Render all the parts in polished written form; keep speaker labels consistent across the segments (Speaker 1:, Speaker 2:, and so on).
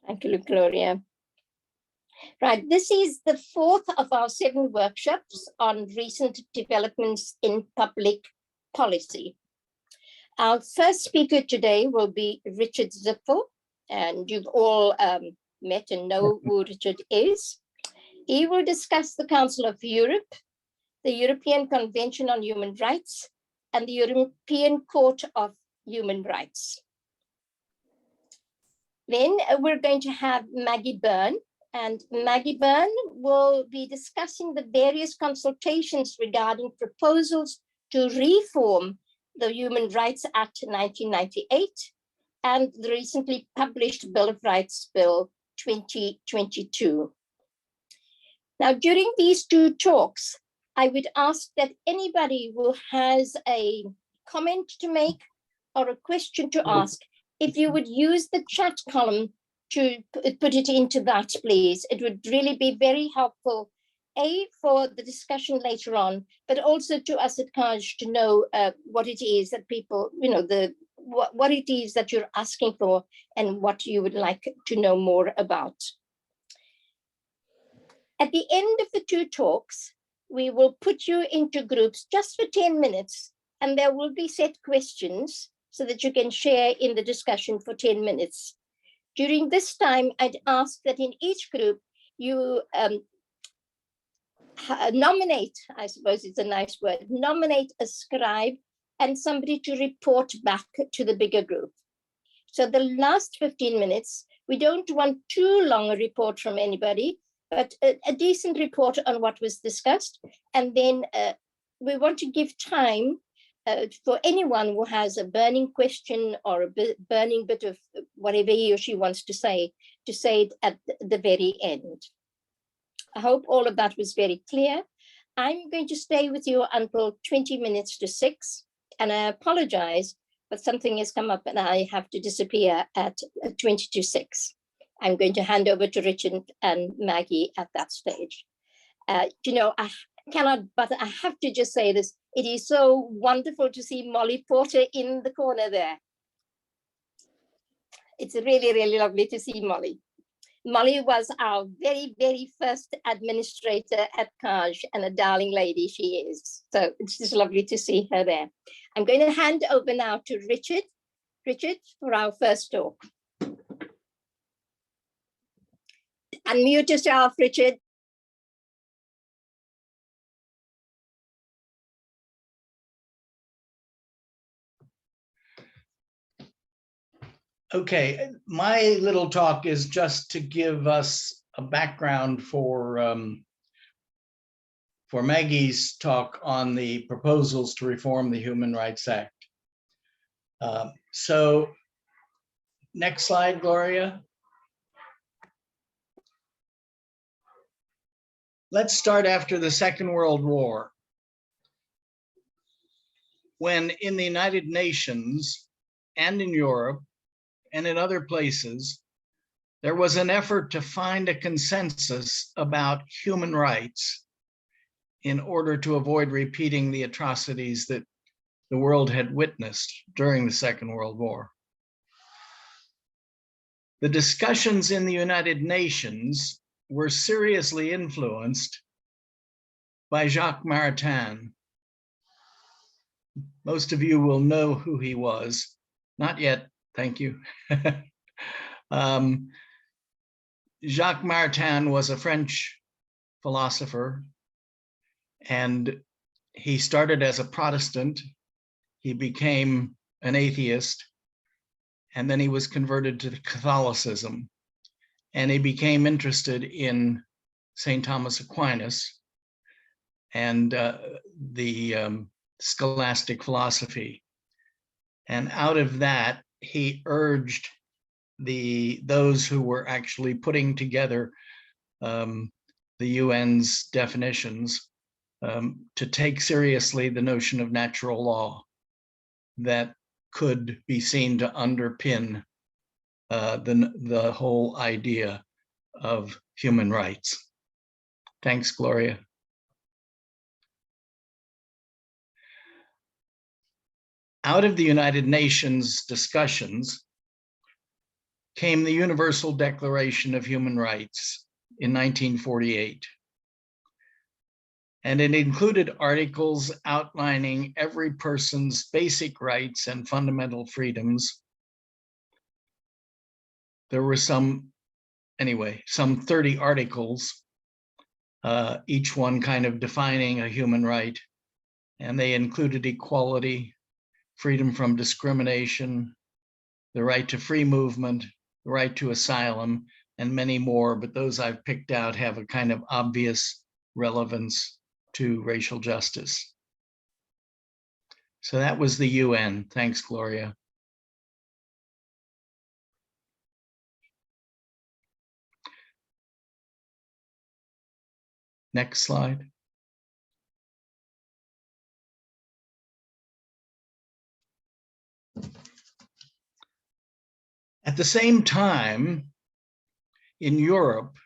Speaker 1: Thank you, Gloria. Right, this is the fourth of our 7 workshops on recent developments in public policy. Our first speaker today will be Richard Zippel, and you've all met and know who Richard is. He will discuss the Council of Europe, the European Convention on Human Rights, and the European Court of Human Rights. Then we're going to have Maggie Byrne, and Maggie Byrne will be discussing the various consultations regarding proposals to reform the Human Rights Act 1998 and the recently published Bill of Rights Bill 2022. Now, during these 2 talks, I would ask that anybody who has a comment to make or a question to ask, if you would use the chat column to put it into that, please. It would really be very helpful, A, for the discussion later on, but also to us at CARJ to know what it is that people, you know, what it is that you're asking for and what you would like to know more about. At the end of the 2 talks, we will put you into groups just for 10 minutes, and there will be set questions so that you can share in the discussion for 10 minutes. During this time, I'd ask that in each group, you nominate, I suppose it's a nice word, nominate a scribe and somebody to report back to the bigger group. So the last 15 minutes, we don't want too long a report from anybody, but a decent report on what was discussed. And then we want to give time for anyone who has a burning question or a burning bit of whatever he or she wants to say it at the very end. I hope all of that was very clear. I'm going to stay with you until 20 minutes to 6, and I apologize, but something has come up and I have to disappear at 20 to 6. I'm going to hand over to Richard and Maggie at that stage. You know, I cannot, but I have to just say this. It is so wonderful to see Molly Porter in the corner there. It's really, really lovely to see Molly. Molly was our very, very first administrator at CARJ, and a darling lady she is. So it's just lovely to see her there. I'm going to hand over now to Richard. Richard, for our first talk. Unmute yourself, Richard.
Speaker 2: Okay, my little talk is just to give us a background for Maggie's talk on the proposals to reform the Human Rights Act. So next slide, Gloria. Let's start after the Second World War, when in the United Nations and in Europe and in other places, there was an effort to find a consensus about human rights in order to avoid repeating the atrocities that the world had witnessed during the Second World War. The discussions in the United Nations were seriously influenced by Jacques Maritain. Most of you will know who he was. Not yet. Thank you. Jacques Maritain was a French philosopher, and he started as a Protestant. He became an atheist, and then he was converted to Catholicism, and he became interested in St. Thomas Aquinas and the scholastic philosophy. And out of that, he urged those who were actually putting together the UN's definitions to take seriously the notion of natural law that could be seen to underpin the whole idea of human rights. Thanks, Gloria. out of the United Nations discussions came the Universal Declaration of Human Rights in 1948. And it included articles outlining every person's basic rights and fundamental freedoms. There were some 30 articles, each one kind of defining a human right. And they included equality, freedom from discrimination, the right to free movement, the right to asylum, and many more, but those I've picked out have a kind of obvious relevance to racial justice. So that was the UN. Thanks, Gloria. Next slide. At the same time, in Europe,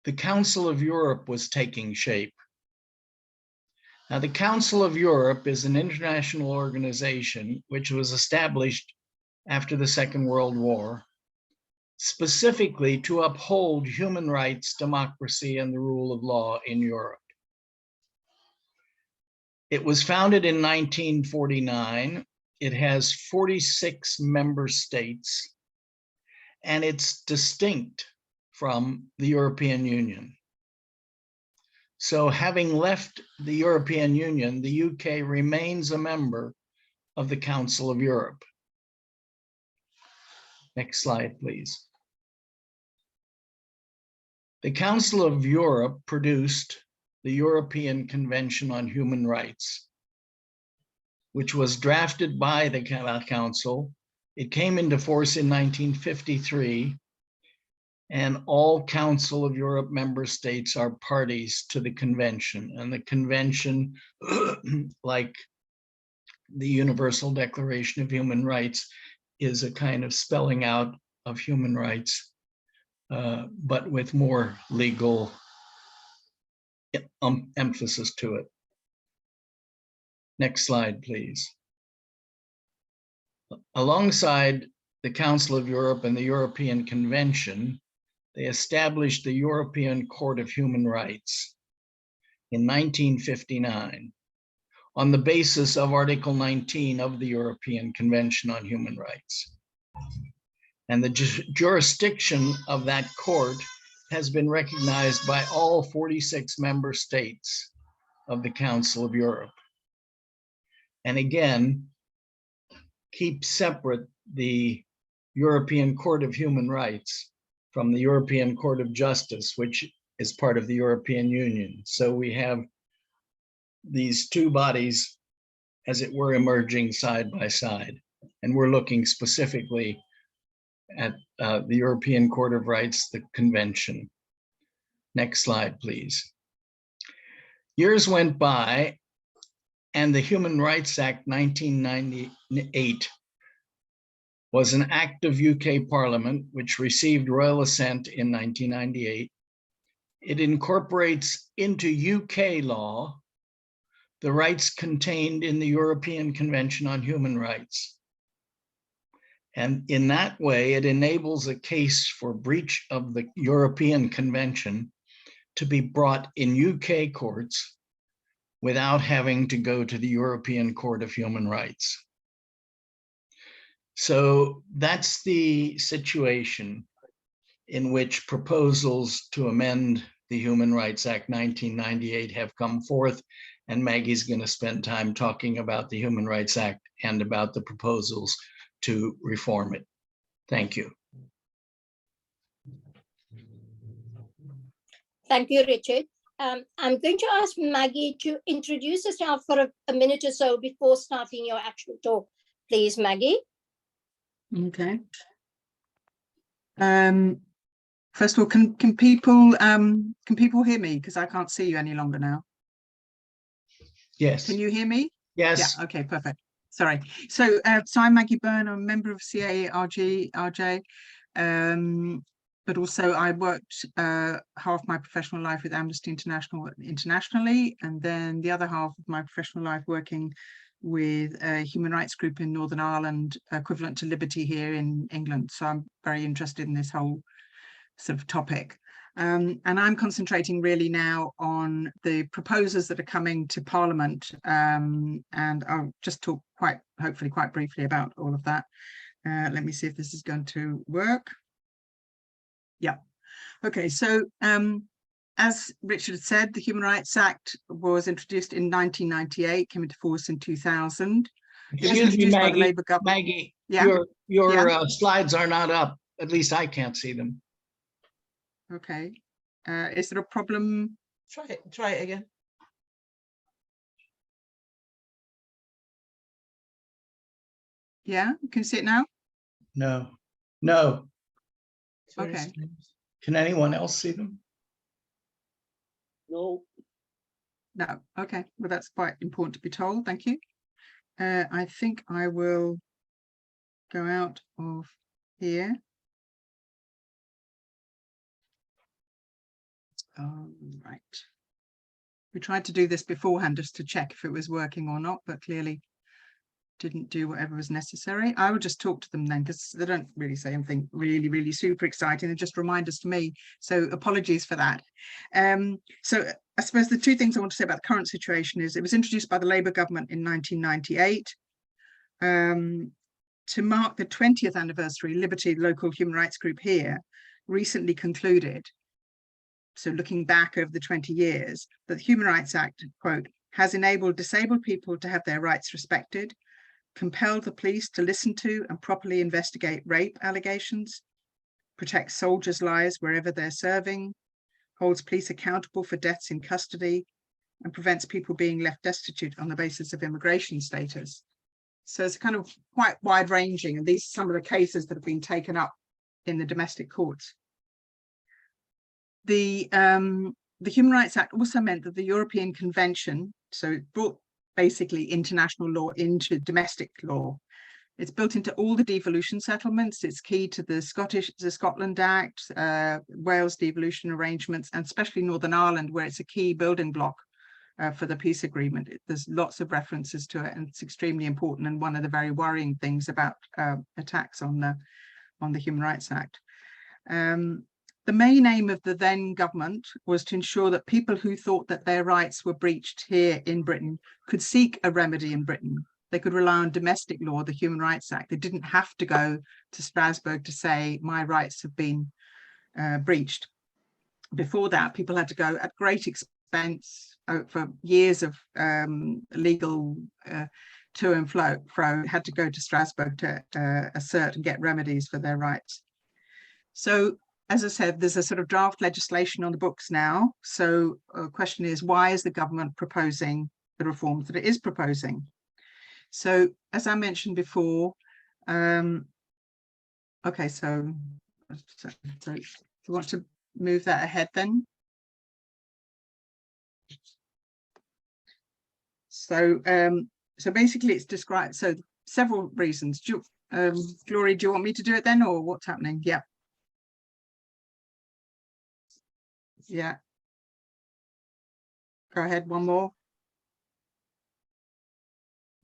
Speaker 2: the Council of Europe was taking shape. Now, the Council of Europe is an international organization which was established after the Second World War, specifically to uphold human rights, democracy, and the rule of law in Europe. It was founded in 1949. It has 46 member states, and it's distinct from the European Union. So having left the European Union, the UK remains a member of the Council of Europe. Next slide, please. The Council of Europe produced the European Convention on Human Rights, which was drafted by the Council. It came into force in 1953, and all Council of Europe member states are parties to the convention. And the convention, like the Universal Declaration of Human Rights, is a kind of spelling out of human rights, but with more legal emphasis to it. Next slide, please. Alongside the Council of Europe and the European Convention, they established the European Court of Human Rights in 1959 on the basis of Article 19 of the European Convention on Human Rights. And the jurisdiction of that court has been recognized by all 46 member states of the Council of Europe. And again, keep separate the European Court of Human Rights from the European Court of Justice, which is part of the European Union. So we have these two bodies, as it were, emerging side by side. And we're looking specifically at the European Court of Rights, the Convention. Next slide, please. Years went by, and the Human Rights Act 1998 was an act of UK Parliament which received royal assent in 1998. It incorporates into UK law the rights contained in the European Convention on Human Rights. And in that way, it enables a case for breach of the European Convention to be brought in UK courts without having to go to the European Court of Human Rights. So that's the situation in which proposals to amend the Human Rights Act 1998 have come forth, and Maggie's going to spend time talking about the Human Rights Act and about the proposals to reform it. Thank you.
Speaker 1: Thank you, Richard. I'm going to ask Maggie to introduce herself for a minute or so before starting your actual talk. Please, Maggie.
Speaker 3: Okay. First of all, can people hear me? Because I can't see you any longer now.
Speaker 2: Yes.
Speaker 3: Can you hear me?
Speaker 2: Yes.
Speaker 3: Yeah. Okay. Perfect. Sorry. So I'm Maggie Byrne. I'm a member of CARJ, but also I worked half my professional life with Amnesty International internationally, and then the other half of my professional life working with a human rights group in Northern Ireland, equivalent to Liberty here in England. So I'm very interested in this whole sort of topic. And I'm concentrating really now on the proposals that are coming to Parliament. And I'll just talk hopefully quite briefly about all of that. Let me see if this is going to work. Yeah. Okay, so as Richard said, the Human Rights Act was introduced in 1998, came into force in 2000.
Speaker 2: Excuse me,
Speaker 3: by the Labour government.
Speaker 2: Maggie,
Speaker 3: Yeah.
Speaker 2: your slides are not up. At least I can't see them.
Speaker 3: Okay. Is there a problem?
Speaker 4: Try it again.
Speaker 3: Yeah, can you see it now?
Speaker 2: No, no.
Speaker 3: Okay.
Speaker 2: Can anyone else see them?
Speaker 4: No.
Speaker 3: No. Okay. Well, that's quite important to be told. Thank you. I think I will go out of here. Right. We tried to do this beforehand just to check if it was working or not, but clearly didn't do whatever was necessary. I will just talk to them then, because they don't really say anything really super exciting. They're just reminders to me. So apologies for that. So I suppose the two things I want to say about the current situation is it was introduced by the Labour government in 1998. To mark the 20th anniversary, Liberty, the local human rights group here, recently concluded, so looking back over the 20 years, that the Human Rights Act, quote, has enabled disabled people to have their rights respected, compelled the police to listen to and properly investigate rape allegations, protects soldiers' lives wherever they're serving, holds police accountable for deaths in custody, and prevents people being left destitute on the basis of immigration status. So it's kind of quite wide-ranging, and these are some of the cases that have been taken up in the domestic courts. The Human Rights Act also meant that the European Convention, so it brought basically international law into domestic law. It's built into all the devolution settlements. It's key to the Scotland Act, Wales devolution arrangements, and especially Northern Ireland, where it's a key building block for the peace agreement. There's lots of references to it, and it's extremely important, and one of the very worrying things about attacks on the Human Rights Act. The main aim of the then government was to ensure that people who thought that their rights were breached here in Britain could seek a remedy in Britain. They could rely on domestic law, the Human Rights Act. They didn't have to go to Strasbourg to say, my rights have been breached. Before that, people had to go at great expense for years of legal to and fro, had to go to Strasbourg to assert and get remedies for their rights. So, as I said, there's a sort of draft legislation on the books now. So the question is, why is the government proposing the reforms that it is proposing? So, as I mentioned before, okay, so do you want to move that ahead then? So, so basically it's described, so several reasons. Gloria, do you want me to do it then, or what's happening? Yeah. Yeah. Go ahead, one more.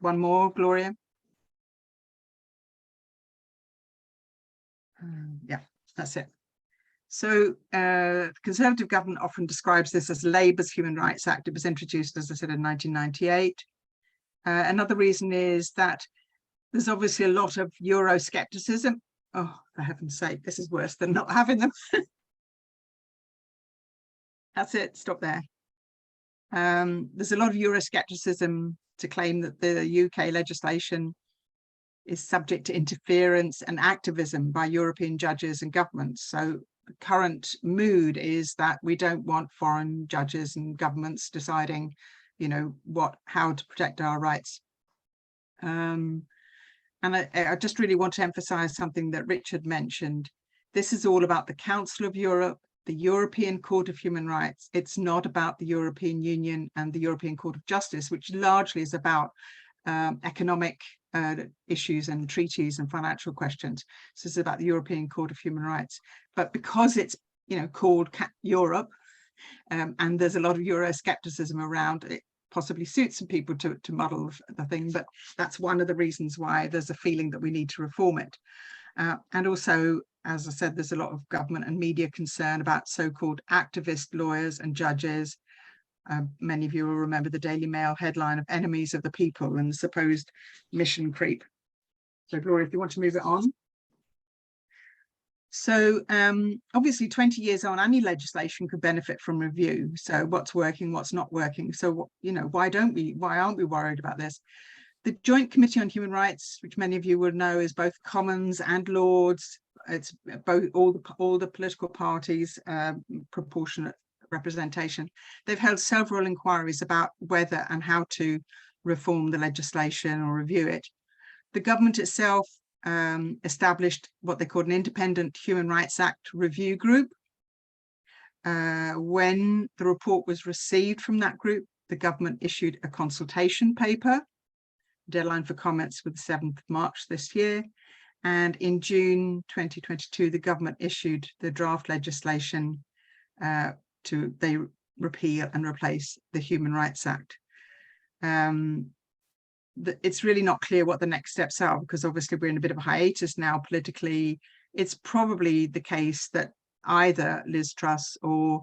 Speaker 3: One more, Gloria. Yeah, that's it. So the Conservative government often describes this as Labour's Human Rights Act. It was introduced, as I said, in 1998. Another reason is that there's obviously a lot of Euroscepticism. Oh, for heaven's sake, this is worse than not having them. That's it, stop there. There's a lot of Euroscepticism to claim that the UK legislation is subject to interference and activism by European judges and governments. So the current mood is that we don't want foreign judges and governments deciding, you know, how to protect our rights. And I just really want to emphasize something that Richard mentioned. This is all about the Council of Europe, the European Court of Human Rights. It's not about the European Union and the European Court of Justice, which largely is about economic issues and treaties and financial questions. So it's about the European Court of Human Rights. But because it's, you know, called Europe, and there's a lot of Euroscepticism around it, possibly suits some people to muddle the thing, but that's one of the reasons why there's a feeling that we need to reform it. And also, as I said, there's a lot of government and media concern about so-called activist lawyers and judges. Many of you will remember the Daily Mail headline of enemies of the people and the supposed mission creep. So Gloria, if you want to move it on. So obviously 20 years on, any legislation could benefit from review. So what's working, what's not working? So, you know, why aren't we worried about this? The Joint Committee on Human Rights, which many of you will know is both Commons and Lords. It's both all the political parties, proportionate representation. They've held several inquiries about whether and how to reform the legislation or review it. The government itself established what they called an Independent Human Rights Act review group. When the report was received from that group, the government issued a consultation paper. Deadline for comments was the 7th of March this year. And in June 2022, the government issued the draft legislation they repeal and replace the Human Rights Act. It's really not clear what the next steps are, because obviously we're in a bit of a hiatus now politically. It's probably the case that either Liz Truss or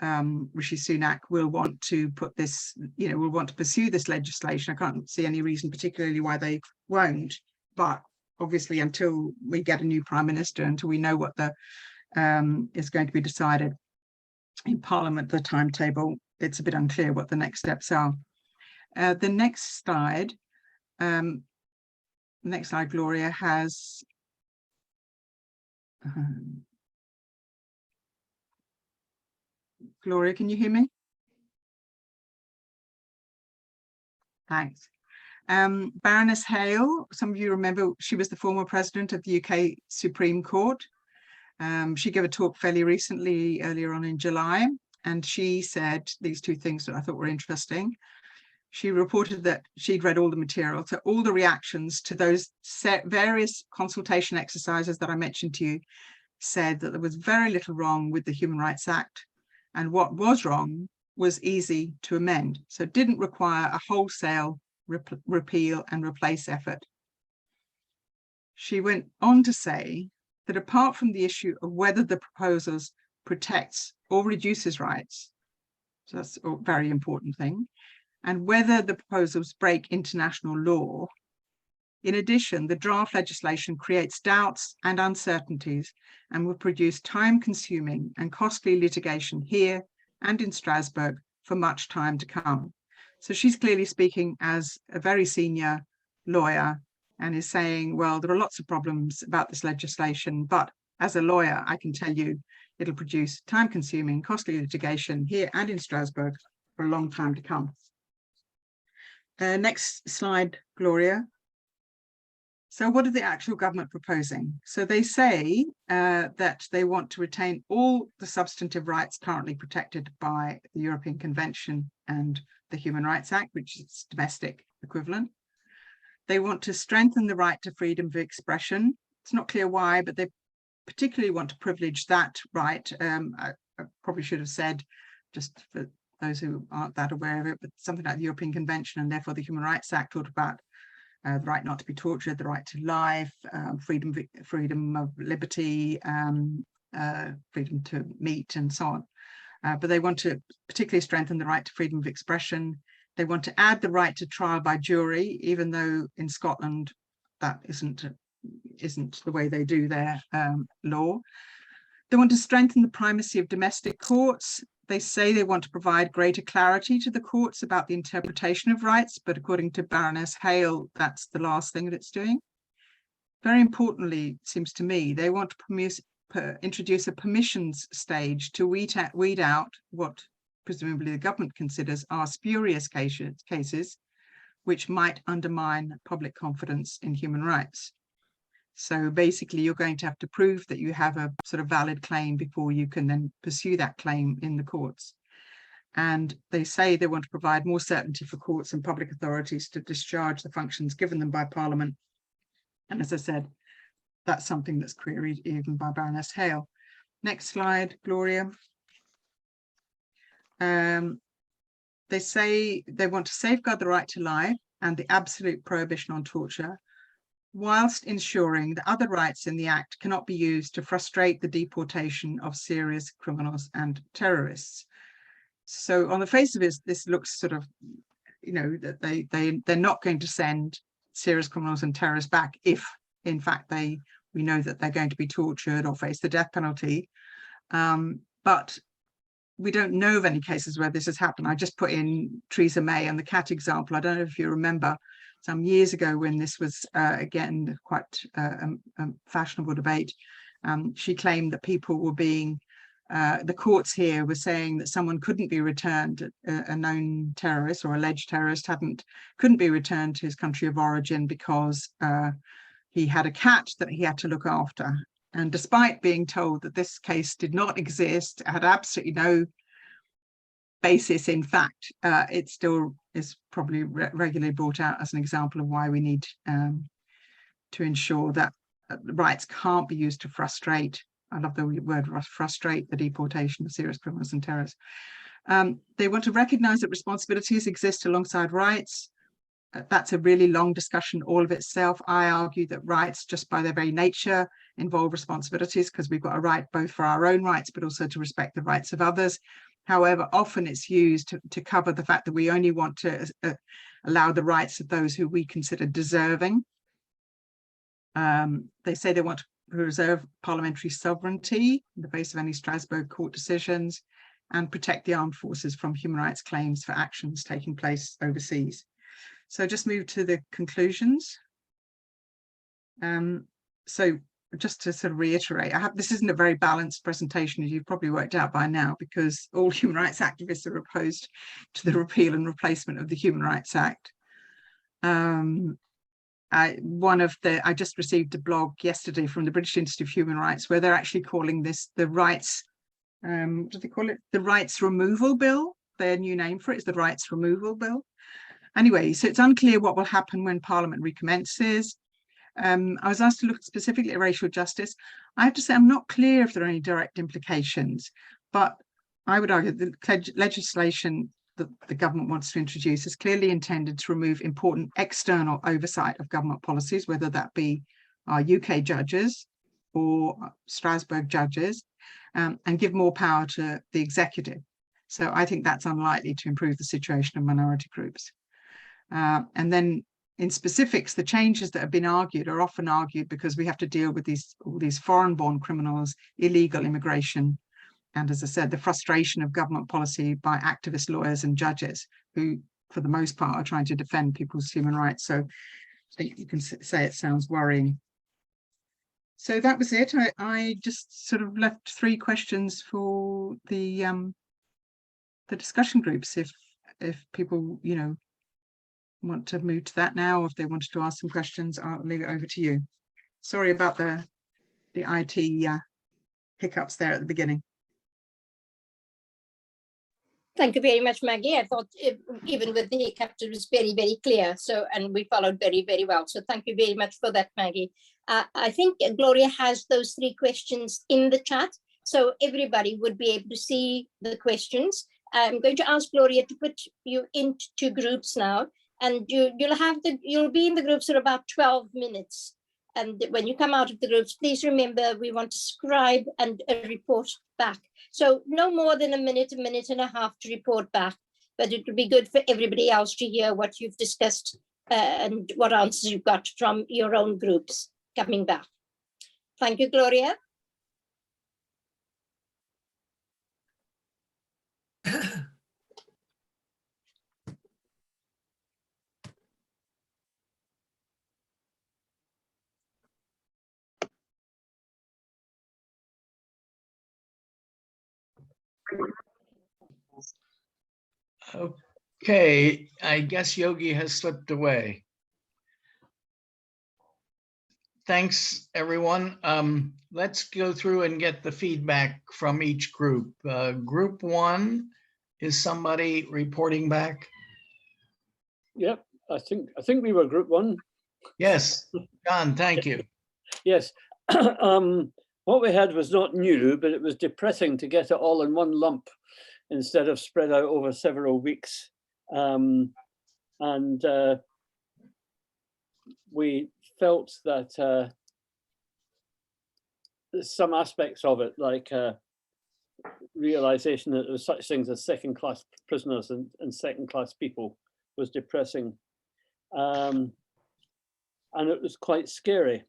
Speaker 3: Rishi Sunak will want to put this, will want to pursue this legislation. I can't see any reason particularly why they won't, but obviously until we get a new Prime Minister, until we know what the is going to be decided in Parliament, the timetable, it's a bit unclear what the next steps are. The next slide, Gloria, has Gloria, can you hear me? Thanks. Baroness Hale, some of you remember, she was the former president of the UK Supreme Court. She gave a talk fairly recently, earlier on in July, and she said these two things that I thought were interesting. She reported that she'd read all the material, so all the reactions to those various consultation exercises that I mentioned to you said that there was very little wrong with the Human Rights Act, and what was wrong was easy to amend. So it didn't require a wholesale repeal and replace effort. She went on to say that apart from the issue of whether the proposals protects or reduces rights, so that's a very important thing, and whether the proposals break international law, in addition, the draft legislation creates doubts and uncertainties and will produce time-consuming and costly litigation here and in Strasbourg for much time to come. So she's clearly speaking as a very senior lawyer and is saying, well, there are lots of problems about this legislation, but as a lawyer, I can tell you it'll produce time-consuming, costly litigation here and in Strasbourg for a long time to come. Next slide, Gloria. So what are the actual government proposing? So they say that they want to retain all the substantive rights currently protected by the European Convention and the Human Rights Act, which is its domestic equivalent. They want to strengthen the right to freedom of expression. It's not clear why, but they particularly want to privilege that right. I probably should have said, just for those who aren't that aware of it, but something like the European Convention and therefore the Human Rights Act talked about the right not to be tortured, the right to life, freedom of liberty, freedom to meet, and so on. But they want to particularly strengthen the right to freedom of expression. They want to add the right to trial by jury, even though in Scotland that isn't the way they do their law. They want to strengthen the primacy of domestic courts. They say they want to provide greater clarity to the courts about the interpretation of rights, but according to Baroness Hale, that's the last thing that it's doing. Very importantly, it seems to me, they want to introduce a permissions stage to weed out what presumably the government considers are spurious cases which might undermine public confidence in human rights. So basically, you're going to have to prove that you have a sort of valid claim before you can then pursue that claim in the courts. And they say they want to provide more certainty for courts and public authorities to discharge the functions given them by Parliament. And as I said, that's something that's queried even by Baroness Hale. Next slide, Gloria. They they say they want to safeguard the right to life and the absolute prohibition on torture, whilst ensuring that other rights in the Act cannot be used to frustrate the deportation of serious criminals and terrorists. So on the face of it, this looks sort of, you know, that they're not going to send serious criminals and terrorists back if, in fact, we know that they're going to be tortured or face the death penalty. But we don't know of any cases where this has happened. I just put in Theresa May and the cat example. I don't know if you remember some years ago when this was, again, quite a fashionable debate. She claimed that people were being, the courts here were saying that someone couldn't be returned, a known terrorist or alleged terrorist couldn't be returned to his country of origin because he had a cat that he had to look after. And despite being told that this case did not exist, had absolutely no basis in fact, it still is probably regularly brought out as an example of why we need to ensure that rights can't be used to frustrate, I love the word frustrate, the deportation of serious criminals and terrorists. They want to recognise that responsibilities exist alongside rights. That's a really long discussion all of itself. I argue that rights, just by their very nature, involve responsibilities because we've got a right both for our own rights, but also to respect the rights of others. However, often it's used to cover the fact that we only want to allow the rights of those who we consider deserving. They say they want to preserve parliamentary sovereignty in the face of any Strasbourg court decisions and protect the armed forces from human rights claims for actions taking place overseas. So just move to the conclusions. So just to sort of reiterate, this isn't a very balanced presentation, as you've probably worked out by now, because all human rights activists are opposed to the repeal and replacement of the Human Rights Act. I just received a blog yesterday from the British Institute of Human Rights where they're actually calling this the rights, what do they call it? The Rights Removal Bill. Their new name for it is the Rights Removal Bill. Anyway, so it's unclear what will happen when Parliament recommences. I was asked to look specifically at racial justice. I have to say I'm not clear if there are any direct implications, but I would argue that the legislation that the government wants to introduce is clearly intended to remove important external oversight of government policies, whether that be our UK judges or Strasbourg judges, and give more power to the executive. So I think that's unlikely to improve the situation of minority groups. And then in specifics, the changes that have been argued are often argued because we have to deal with all these foreign-born criminals, illegal immigration, and as I said, the frustration of government policy by activist lawyers and judges who, for the most part, are trying to defend people's human rights. So you can say it sounds worrying. So that was it. I just sort of left 3 questions for the discussion groups. If people, you know, want to move to that now, or if they wanted to ask some questions, I'll leave it over to you. Sorry about the IT hiccups there at the beginning.
Speaker 1: Thank you very much, Maggie. I thought even with the hiccups, it was very, very clear. So, and we followed very, very well. So thank you very much for that, Maggie. I think Gloria has those 3 questions in the chat, so everybody would be able to see the questions. I'm going to ask Gloria to put you into groups now, and you'll be in the groups for about 12 minutes. And when you come out of the groups, please remember we want to scribe and report back. So no more than a minute and a half to report back, but it would be good for everybody else to hear what you've discussed and what answers you've got from your own groups coming back. Thank you, Gloria.
Speaker 2: Okay, I guess Yogi has slipped away. Thanks, everyone. Let's go through and get the feedback from each group. Group 1, is somebody reporting back?
Speaker 4: Yep, I think we were group 1.
Speaker 2: Yes, John, thank you.
Speaker 4: Yes. What we had was not new, but it was depressing to get it all in one lump instead of spread out over several weeks. And we felt that some aspects of it, like realization that there was such things as second-class prisoners and second-class people, was depressing. And it was quite scary.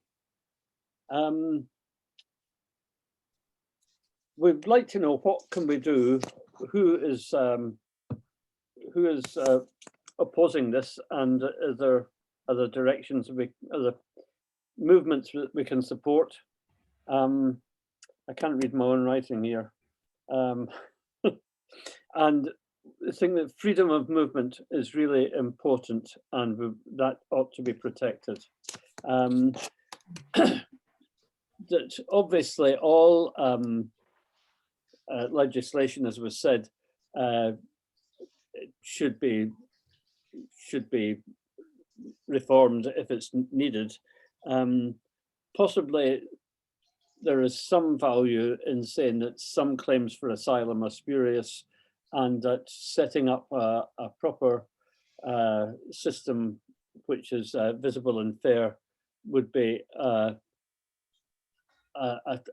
Speaker 4: We'd like to know, what can we do? Who is opposing this, and are there other directions, other movements that we can support? I can't read my own writing here. And I think that freedom of movement is really important, and that ought to be protected. That obviously all legislation, as was said, should be reformed if it's needed. Possibly there is some value in saying that some claims for asylum are spurious, and that setting up a proper system which is visible and fair would be a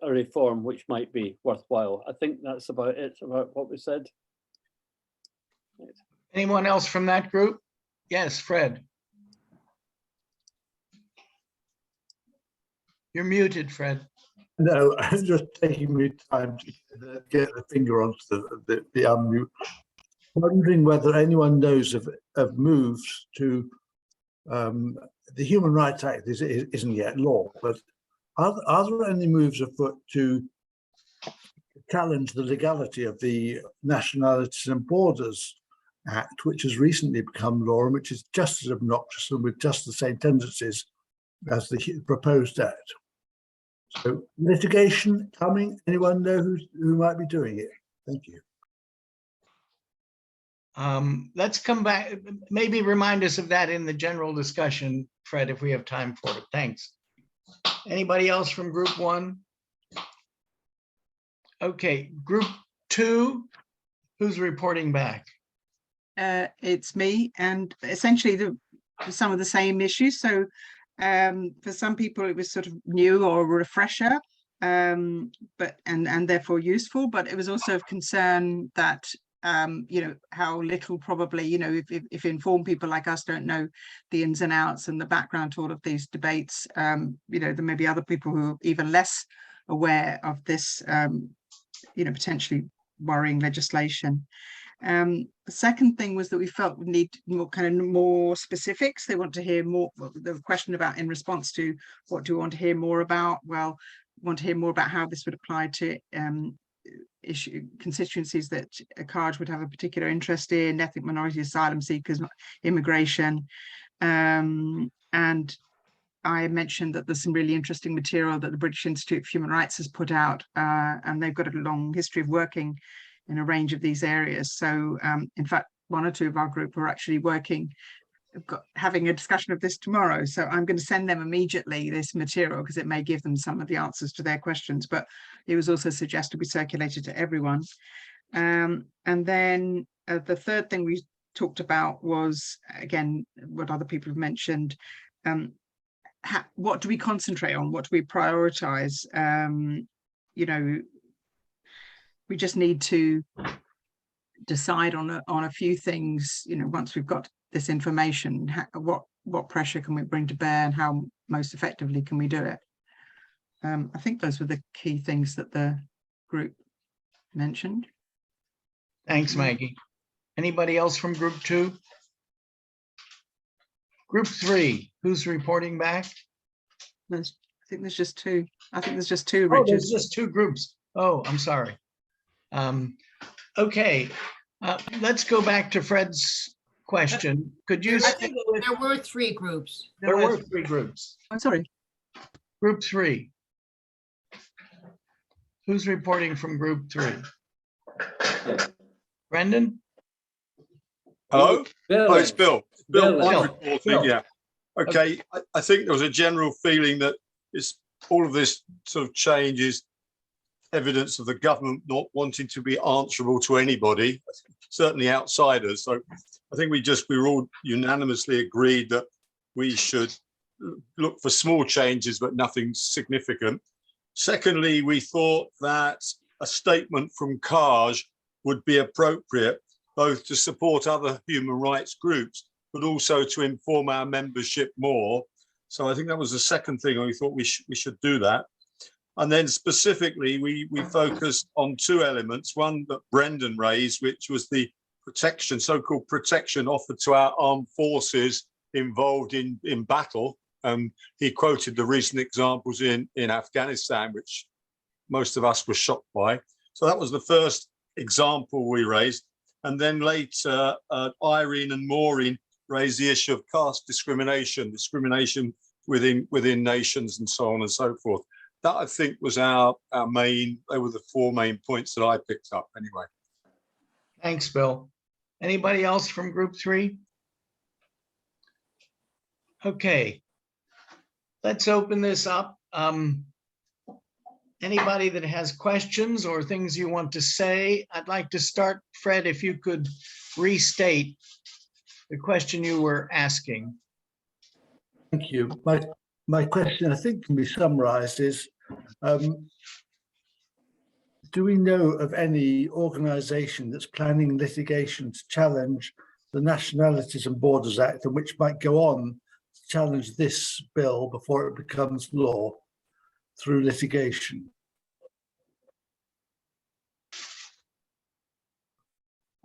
Speaker 4: reform which might be worthwhile. I think that's about it, about what we said.
Speaker 2: Anyone else from that group? Yes, Fred. You're muted, Fred.
Speaker 5: No, it's just taking me time to get the finger onto the unmute. Wondering whether anyone knows of moves to the Human Rights Act isn't yet law, but are there any moves afoot to challenge the legality of the Nationalities and Borders Act, which has recently become law and which is just as obnoxious and with just the same tendencies as the proposed act? So litigation coming, anyone know who might be doing it? Thank you.
Speaker 2: Let's come back, maybe remind us of that in the general discussion, Fred, if we have time for it. Thanks. Anybody else from group one? Okay, group two, who's reporting back?
Speaker 3: It's me, and essentially some of the same issues. So for some people it was sort of new or a refresher, but therefore useful, but it was also of concern that you know, how little probably, you know, if informed people like us don't know the ins and outs and the background to all of these debates, you know, there may be other people who are even less aware of this, you know, potentially worrying legislation. The second thing was that we felt we need more specifics. They want to hear more. Well, the question about, in response to what do we want to hear more about? Well, we want to hear more about how this would apply to constituencies that a CARJ would have a particular interest in: ethnic minority, asylum seekers, immigration. And I mentioned that there's some really interesting material that the British Institute of Human Rights has put out, and they've got a long history of working in a range of these areas. So in fact, one or two of our group are actually having a discussion of this tomorrow. So I'm going to send them immediately this material because it may give them some of the answers to their questions, but it was also suggested we circulated to everyone. And then the third thing we talked about was, again, what other people have mentioned, what do we concentrate on? What do we prioritize? You know, we just need to decide on a few things, you know, once we've got this information, what pressure can we bring to bear and how most effectively can we do it? I think those were the key things that the group mentioned.
Speaker 2: Thanks, Maggie. Anybody else from group two? Group three, who's reporting back?
Speaker 3: I think there's just two. I think there's just two,
Speaker 2: Oh,
Speaker 3: Richard.
Speaker 2: there's just two groups. Oh, I'm sorry. Okay, let's go back to Fred's question. Could you
Speaker 6: I
Speaker 2: say
Speaker 6: think there were three groups.
Speaker 2: there were three groups?
Speaker 3: I'm sorry.
Speaker 2: Group three. Who's reporting from group three? Brendan?
Speaker 5: Hello?
Speaker 4: Bill.
Speaker 5: Oh, it's Bill. Bill,
Speaker 4: Bill.
Speaker 5: I'm reporting,
Speaker 2: Bill.
Speaker 5: yeah. Okay, I think there was a general feeling that all of this sort of change is evidence of the government not wanting to be answerable to anybody.
Speaker 7: certainly outsiders. So I think we were all unanimously agreed that we should look for small changes, but nothing significant. Secondly, we thought that a statement from CARJ would be appropriate, both to support other human rights groups, but also to inform our membership more. So I think that was the second thing, and we thought we should do that. And then specifically, we focused on two elements. One that Brendan raised, which was the protection, so-called protection offered to our armed forces involved in battle. He quoted the recent examples in Afghanistan, which most of us were shocked by. So that was the first example we raised. And then later, Irene and Maureen raised the issue of caste discrimination within nations and so on and so forth. That, I think, was they were the four main points that I picked up anyway.
Speaker 2: Thanks, Bill. Anybody else from group 3? Okay, let's open this up. Anybody that has questions or things you want to say? I'd like to start, Fred, if you could restate the question you were asking.
Speaker 5: Thank you. My question, I think, can be summarized is, do we know of any organization that's planning litigation to challenge the Nationalities and Borders Act, and which might go on to challenge this bill before it becomes law through litigation?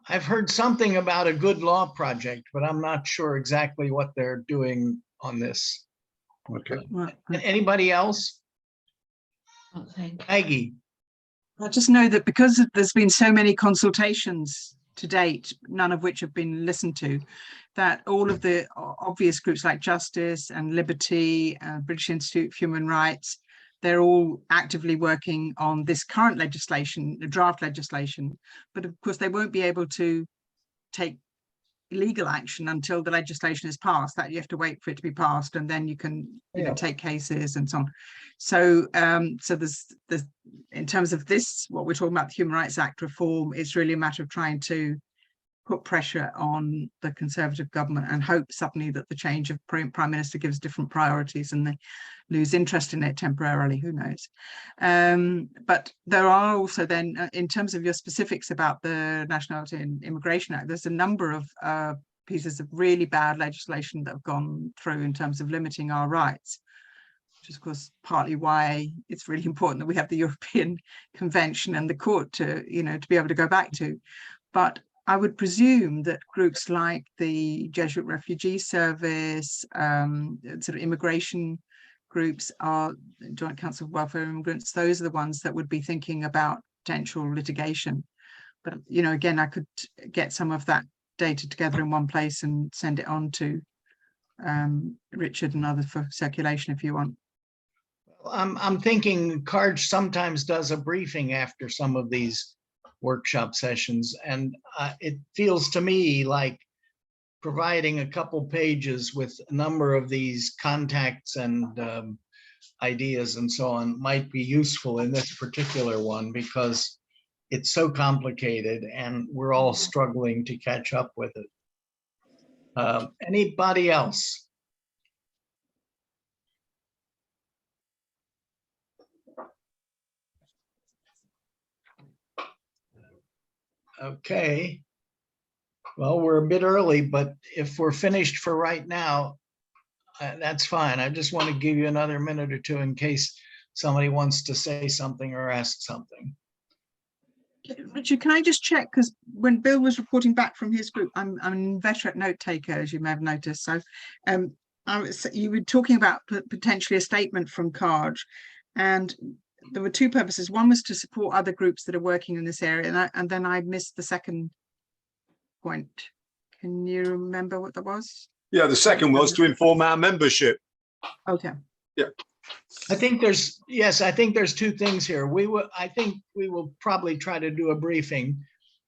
Speaker 2: I've heard something about a good law project, but I'm not sure exactly what they're doing on this.
Speaker 5: Okay.
Speaker 2: Anybody else? Maggie?
Speaker 3: I just know that because there's been so many consultations to date, none of which have been listened to, that all of the obvious groups like Justice and Liberty and British Institute of Human Rights, they're all actively working on this current legislation, the draft legislation, but of course they won't be able to take legal action until the legislation is passed. That you have to wait for it to be passed, and then you can take cases and so on. So so there's in terms of this, what we're talking about, the Human Rights Act reform, it's really a matter of trying to put pressure on the Conservative government and hope suddenly that the change of Prime Minister gives different priorities and they lose interest in it temporarily, who knows. But there are also then, in terms of your specifics about the Nationality and Immigration Act, there's a number of pieces of really bad legislation that have gone through in terms of limiting our rights, which is of course partly why it's really important that we have the European Convention and the court to, to be able to go back to. But I would presume that groups like the Jesuit Refugee Service, sort of immigration groups, are Joint Council of Welfare Immigrants, those are the ones that would be thinking about potential litigation. But, again, I could get some of that data together in one place and send it on to Richard and others for circulation if you want.
Speaker 2: I'm thinking CARJ sometimes does a briefing after some of these workshop sessions, and it feels to me like providing a couple pages with a number of these contacts and ideas and so on might be useful in this particular one, because it's so complicated and we're all struggling to catch up with it. Anybody else? Okay, well, we're a bit early, but if we're finished for right now, that's fine. I just want to give you another minute or two in case somebody wants to say something or ask something.
Speaker 3: Richard, can I just check, because when Bill was reporting back from his group, I'm an inveterate note taker, as you may have noticed. So you were talking about potentially a statement from CARJ, and there were two purposes. One was to support other groups that are working in this area, and then I missed the second point. Can you remember what that was?
Speaker 7: Yeah, the second was to inform our membership.
Speaker 3: Okay.
Speaker 7: Yeah.
Speaker 2: I think there's two things here. I think we will probably try to do a briefing,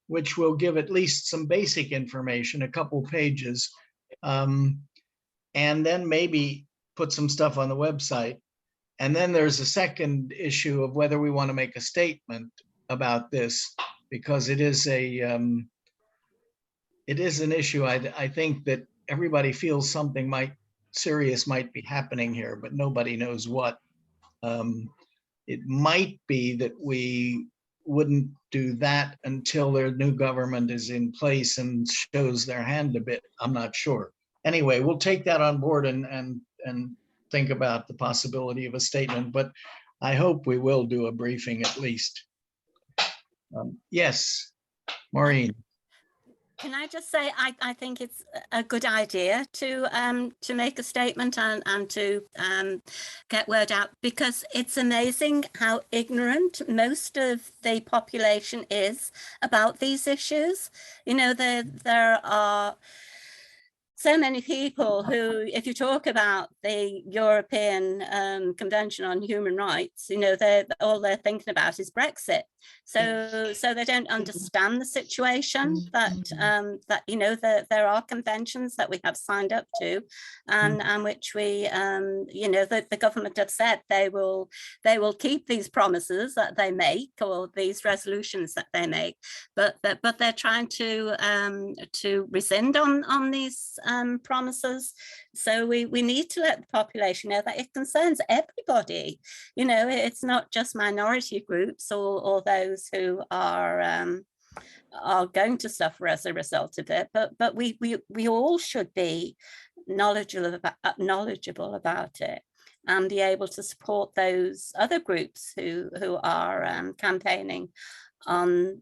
Speaker 2: which will give at least some basic information, a couple pages, and then maybe put some stuff on the website. And then there's a second issue of whether we want to make a statement about this, because it is it is an issue. I think that everybody feels something serious might be happening here, but nobody knows what. It might be that we wouldn't do that until their new government is in place and shows their hand a bit. I'm not sure. Anyway, we'll take that on board and think about the possibility of a statement, but I hope we will do a briefing at least. Yes, Maureen.
Speaker 8: Can I just say, I think it's a good idea to make a statement and to get word out, because it's amazing how ignorant most of the population is about these issues. You know, there are so many people who, if you talk about the European Convention on Human Rights, you know, all they're thinking about is Brexit. So they don't understand the situation that you know, there are conventions that we have signed up to, and which we, you know, the government have said they will keep these promises that they make, or these resolutions that they make, but they're trying to rescind on these promises. So we need to let the population know that it concerns everybody. You know, it's not just minority groups or those who are going to suffer as a result of it, but we all should be knowledgeable about it and be able to support those other groups who are campaigning on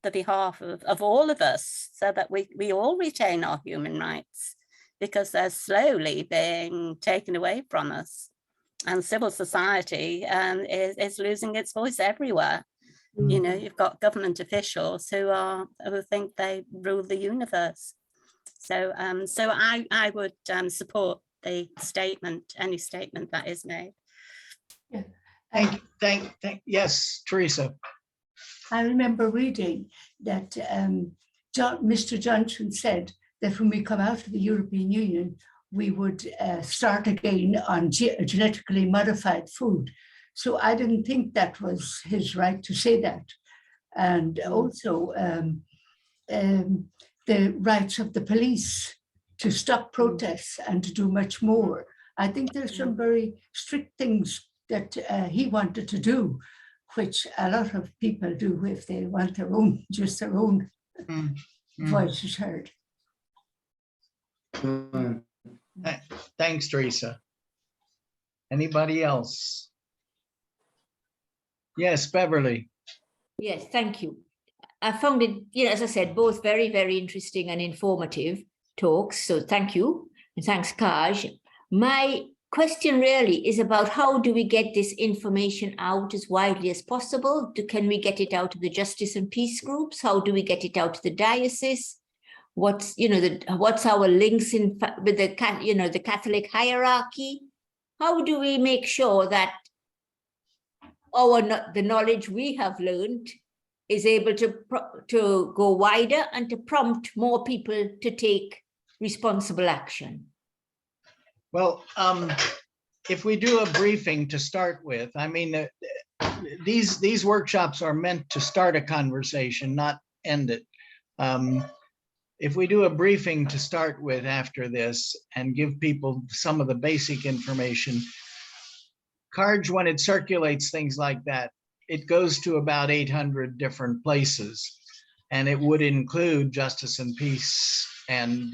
Speaker 8: the behalf of all of us, so that we all retain our human rights, because they're slowly being taken away from us, and civil society is losing its voice everywhere. You know, you've got government officials who think they rule the universe. So I would support the statement, any statement that is made.
Speaker 6: Yeah.
Speaker 2: Yes, Teresa.
Speaker 6: I remember reading that Mr. Johnson said that when we come out of the European Union, we would start again on genetically modified food. So I didn't think that was his right to say that. And also the rights of the police to stop protests and to do much more. I think there's some very strict things that he wanted to do, which a lot of people do if they want their own, just their own voices heard.
Speaker 2: Thanks, Teresa. Anybody else? Yes, Beverly.
Speaker 9: Yes, thank you. I found it, you know, as I said, both very, very interesting and informative talks. So thank you. And thanks, CARJ. My question really is about how do we get this information out as widely as possible? Can we get it out to the justice and peace groups? How do we get it out to the diocese? What's, you know, what's our links in with the, you know, the Catholic hierarchy? How do we make sure that the knowledge we have learned is able to go wider and to prompt more people to take responsible action?
Speaker 2: Well, if we do a briefing to start with, I mean, these workshops are meant to start a conversation, not end it. If we do a briefing to start with after this and give people some of the basic information, CARJ, when it circulates things like that, it goes to about 800 different places, and it would include justice and peace, and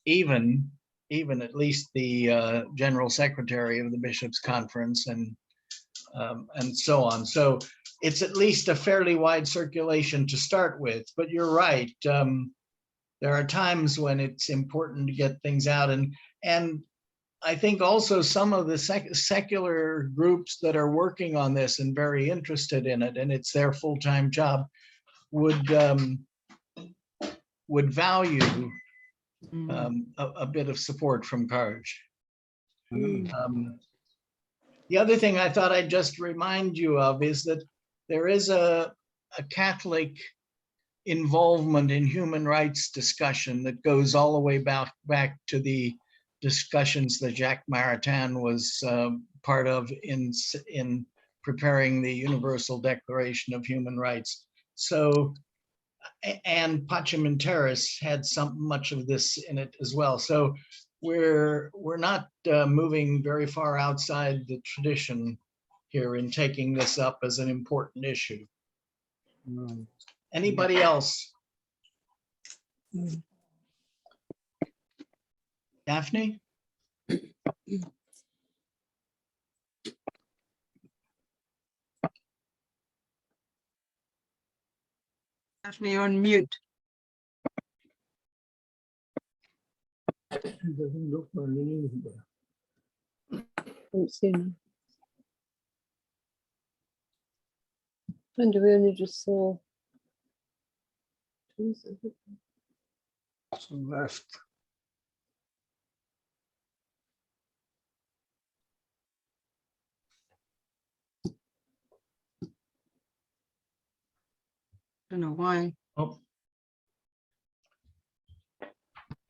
Speaker 2: even at least the General Secretary of the Bishops' Conference and so on. So it's at least a fairly wide circulation to start with, but you're right. There are times when it's important to get things out, and I think also some of the secular groups that are working on this and very interested in it, and it's their full-time job, would value a bit of support from CARJ. The other thing I thought I'd just remind you of is that there is a Catholic involvement in human rights discussion that goes all the way back to the discussions that Jacques Maritain was part of in preparing the Universal Declaration of Human Rights. So and Pachamenteris had much of this in it as well. So we're not moving very far outside the tradition here in taking this up as an important issue. Anybody else? Daphne?
Speaker 3: Daphne, you're on mute.
Speaker 5: It doesn't look like it is there.
Speaker 10: Haven't seen them. And we only just saw.
Speaker 5: Some left.
Speaker 3: Don't know why.
Speaker 2: Oh,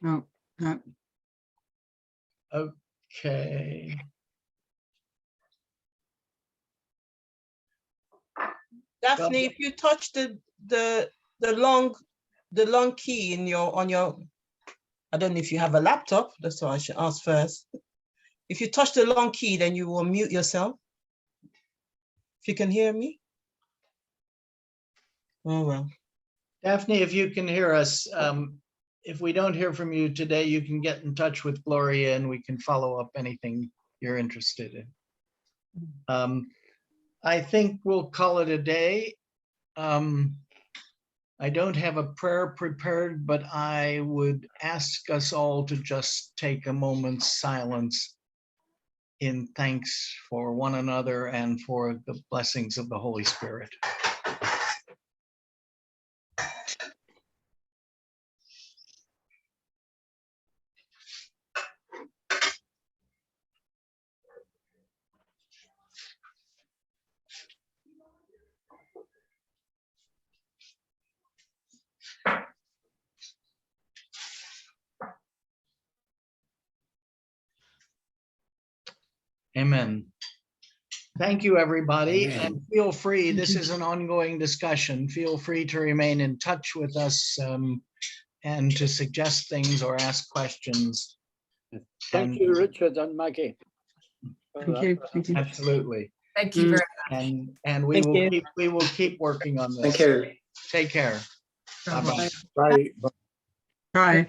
Speaker 3: No, no.
Speaker 2: okay.
Speaker 11: Daphne, if you touch the long key in your I don't know if you have a laptop, that's what I should ask first. If you touch the long key, then you will mute yourself. If you can hear me. Oh well.
Speaker 2: Daphne, if you can hear us, if we don't hear from you today, you can get in touch with Gloria and we can follow up anything you're interested in. I think we'll call it a day. I don't have a prayer prepared, but I would ask us all to just take a moment's silence in thanks for one another and for the blessings of the Holy Spirit. Amen. Thank you, everybody, and feel free, this is an ongoing discussion. Feel free to remain in touch with us and to suggest things or ask questions.
Speaker 4: Thank you, Richard and Maggie.
Speaker 3: Thank you. Thank you.
Speaker 2: Absolutely.
Speaker 12: Thank you very
Speaker 2: And we will keep working on this.
Speaker 12: much. Thank you.
Speaker 2: Take care. Bye-bye.
Speaker 5: Bye.
Speaker 3: Bye.